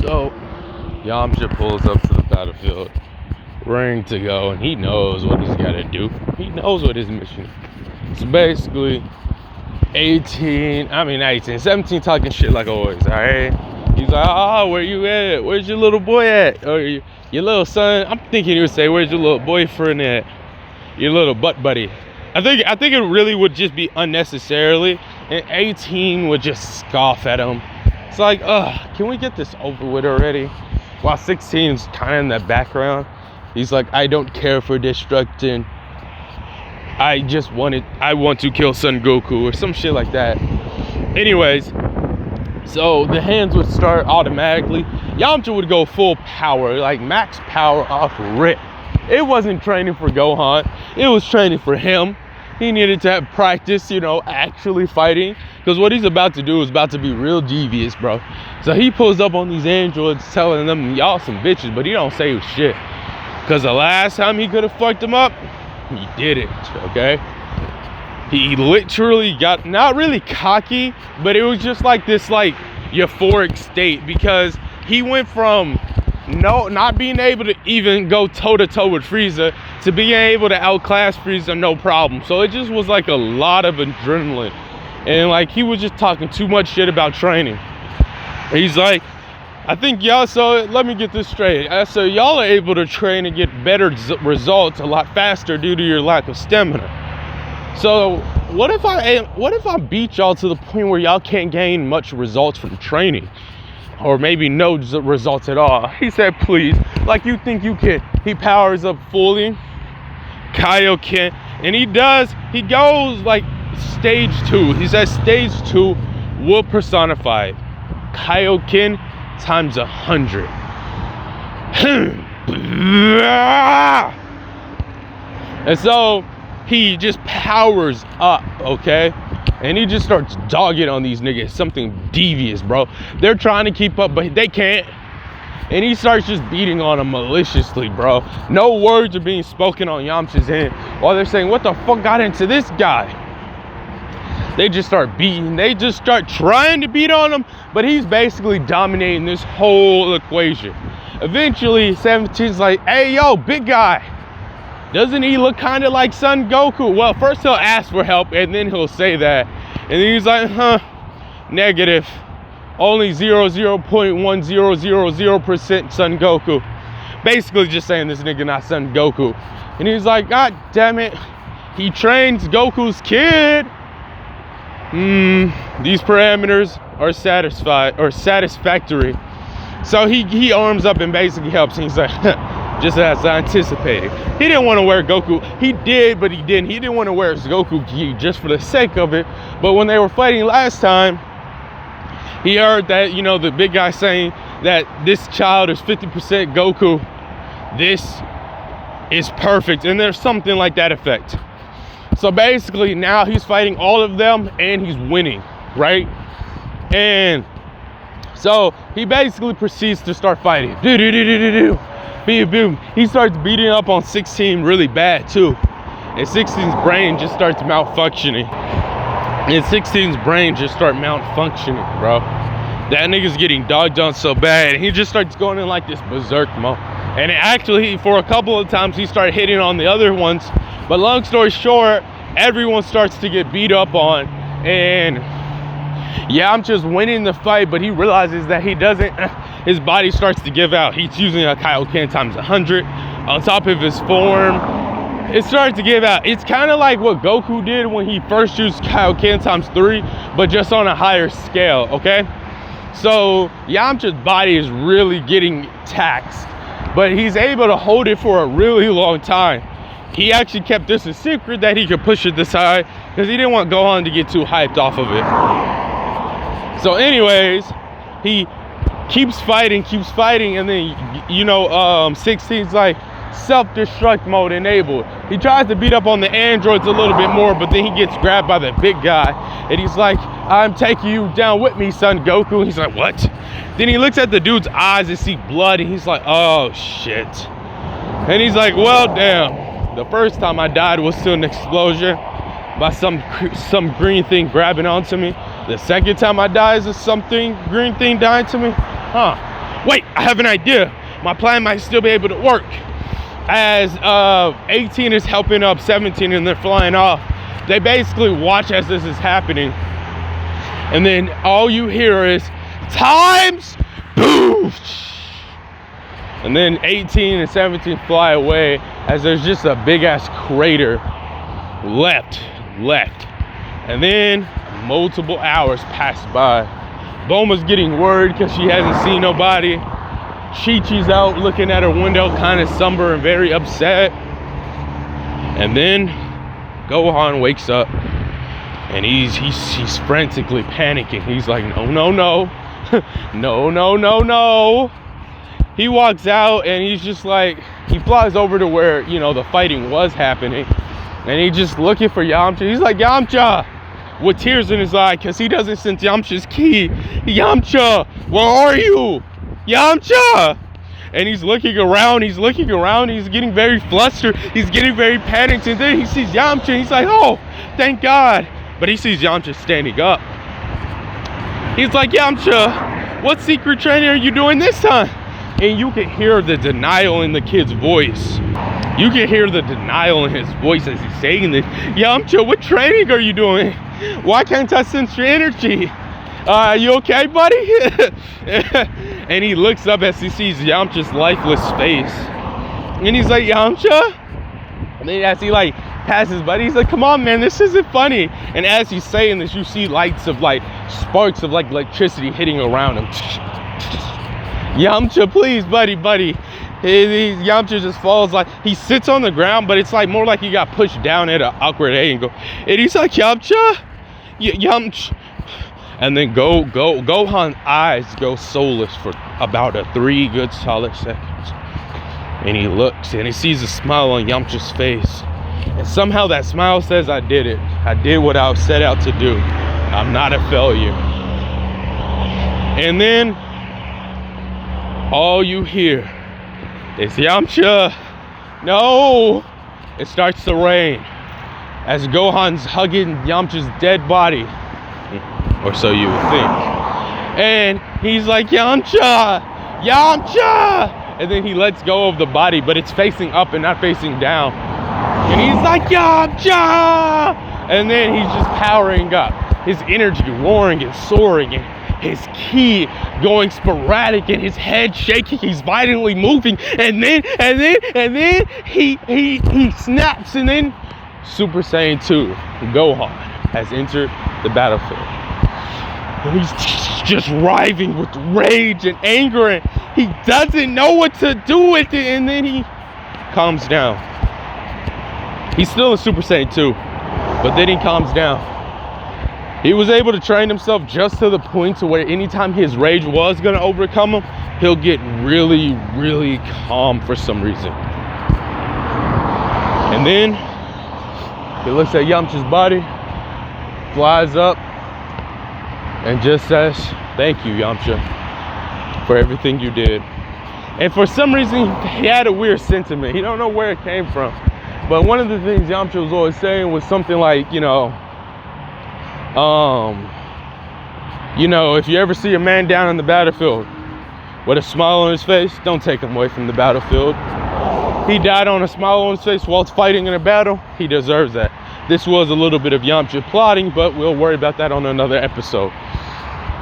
So, Yamcha pulls up to the battlefield, raring to go, and he knows what he's got to do. He knows what his mission is. So basically, 17 talking shit like always, alright? He's like, oh, where you at? Where's your little boy at? Or your little son? I'm thinking he would say, where's your little boyfriend at? Your little butt buddy. I think it really would just be unnecessarily, and 18 would just scoff at him. It's like, can we get this over with already? While 16 is kind of in the background. He's like, I don't care for destruction. I want to kill Son Goku or some shit like that. Anyways, so the hands would start automatically. Yamcha would go full power, like max power off rip. It wasn't training for Gohan. It was training for him. He needed to have practice, actually fighting. Because what he's about to do is about to be real devious, bro. So he pulls up on these androids telling them, y'all some bitches, but he don't say shit. Because the last time he could have fucked them up, he didn't, okay? He literally got, not really cocky, but it was just like this, like, euphoric state. Because he went from not being able to even go toe-to-toe with Frieza to being able to outclass Frieza no problem. So it just was like a lot of adrenaline. And like he was just talking too much shit about training. He's like, I think y'all, so let me get this straight. So y'all are able to train and get better results a lot faster due to your lack of stamina. So what if I beat y'all to the point where y'all can't gain much results from training? Or maybe no results at all. He said, please, like you think you can. He powers up fully, Kaioken, and he goes like stage 2. He says stage 2 will personify Kaioken times 100. And so he just powers up, okay? And he just starts dogging on these niggas, something devious, bro. They're trying to keep up, but they can't. And he starts just beating on them maliciously, bro. No words are being spoken on Yamcha's end. While they're saying, what the fuck got into this guy? They just start beating. They just start trying to beat on him, but he's basically dominating this whole equation. Eventually, 17's like, hey, yo, big guy. Doesn't he look kind of like Son Goku? Well, first he'll ask for help, and then he'll say that. And then he's like, negative. Only 0.1000% Son Goku. Basically just saying this nigga not Son Goku. And he's like, God damn it. He trains Goku's kid. These parameters are satisfactory. So he arms up and basically helps. And he's like, just as I anticipated. He didn't want to wear Goku. He did, but he didn't. He didn't want to wear his Goku gi just for the sake of it. But when they were fighting last time, he heard that, the big guy saying that this child is 50% Goku. This is perfect. And there's something like that effect. So basically now he's fighting all of them and he's winning, right? And so he basically proceeds to start fighting. Boom. He starts beating up on 16 really bad too. And 16's brain just starts malfunctioning. Bro. That nigga's getting dogged on so bad. And he just starts going in like this berserk mode. And actually, for a couple of times, he started hitting on the other ones. But long story short, everyone starts to get beat up on. And yeah, I'm just winning the fight, but he realizes that he doesn't, his body starts to give out. He's using a Kaioken times 100 on top of his form. It starts to give out. It's kind of like what Goku did when he first used Kaioken times 3, but just on a higher scale, okay? So Yamcha's body is really getting taxed, but he's able to hold it for a really long time. He actually kept this a secret that he could push it this high because he didn't want Gohan to get too hyped off of it. So anyways, he keeps fighting, and then 16's like self-destruct mode enabled. He tries to beat up on the androids a little bit more, but then he gets grabbed by the big guy and he's like, I'm taking you down with me, Son Goku. And he's like, what? Then he looks at the dude's eyes and see blood and he's like, oh shit. And he's like, well damn, the first time I died was still an explosion by some green thing grabbing onto me. The second time I died is something green thing dying to me. Wait, I have an idea. My plan might still be able to work. As 18 is helping up 17 and they're flying off, they basically watch as this is happening. And then all you hear is, times, boom. And then 18 and 17 fly away as there's just a big ass crater left. And then multiple hours pass by. Bulma's getting worried because she hasn't seen nobody. Chi-Chi's out looking at her window, kind of somber and very upset. And then Gohan wakes up and he's frantically panicking. He's like, no. No. He walks out and he's just like, he flies over to where, you know, the fighting was happening. And he's just looking for Yamcha. He's like, Yamcha, with tears in his eye, because he doesn't sense Yamcha's ki. Yamcha, where are you? Yamcha! And he's looking around, he's getting very flustered, he's getting very panicked, and then he sees Yamcha, and he's like, oh, thank God. But he sees Yamcha standing up. He's like, Yamcha, what secret training are you doing this time? And you can hear the denial in the kid's voice. You can hear the denial in his voice as he's saying this. Yamcha, what training are you doing? Why can't I sense your energy? You okay, buddy? And he looks up as he sees Yamcha's lifeless face. And he's like, Yamcha? And then as he like passes by, he's like, come on, man, this isn't funny. And as he's saying this, you see lights of like, sparks of like electricity hitting around him. Yamcha, please, buddy. Yamcha just falls, like, he sits on the ground, but it's like more like he got pushed down at an awkward angle. And he's like, Yamcha? Yamcha. And then Gohan's eyes go soulless for about 3 good solid seconds. And he looks and he sees a smile on Yamcha's face. And somehow that smile says, I did it. I did what I was set out to do. I'm not a failure. And then all you hear is, Yamcha, no. It starts to rain as Gohan's hugging Yamcha's dead body, or so you would think. And he's like, Yamcha. And then he lets go of the body, but it's facing up and not facing down. And he's like, Yamcha. And then he's just powering up, his energy roaring and soaring, and his ki going sporadic, and his head shaking, he's violently moving, and then he snaps, and then Super Saiyan 2 Gohan has entered the battlefield. And he's just writhing with rage and anger, and he doesn't know what to do with it, and then he calms down. He's still in Super Saiyan 2, but then he calms down. He was able to train himself just to the point to where anytime his rage was going to overcome him, he'll get really, really calm for some reason. And then he looks at Yamcha's body, flies up, and just says, thank you, Yamcha, for everything you did. And for some reason, he had a weird sentiment. He don't know where it came from. But one of the things Yamcha was always saying was something like, you know, if you ever see a man down in the battlefield with a smile on his face, don't take him away from the battlefield. He died on a smile on his face while fighting in a battle. He deserves that. This was a little bit of Yamcha plotting, but we'll worry about that on another episode.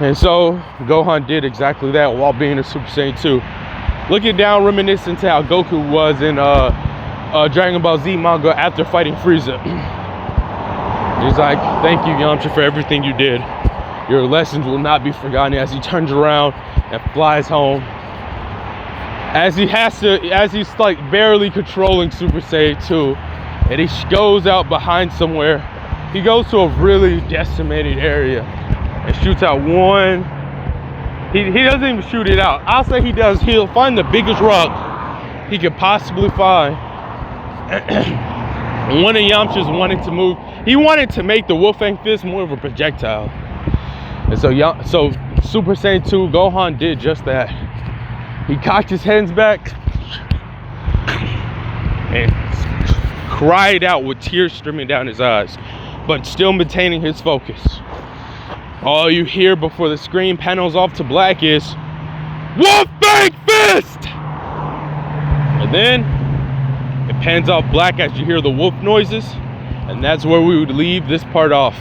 And so Gohan did exactly that while being a Super Saiyan 2. Looking down, reminiscent to how Goku was in Dragon Ball Z manga after fighting Frieza. He's like, thank you, Yamcha, for everything you did. Your lessons will not be forgotten, as he turns around and flies home. As he's like barely controlling Super Saiyan 2, and he goes out behind somewhere. He goes to a really decimated area and shoots out one. He doesn't even shoot it out. I'll say he does. He'll find the biggest rock he could possibly find. One of Yamcha's wanted to move. He wanted to make the Wolfang Fist more of a projectile. And so Super Saiyan 2 Gohan did just that. He cocked his hands back and cried out with tears streaming down his eyes, but still maintaining his focus. All you hear before the screen panels off to black is, Wolf Bang Fist! And then it pans off black as you hear the wolf noises, and that's where we would leave this part off.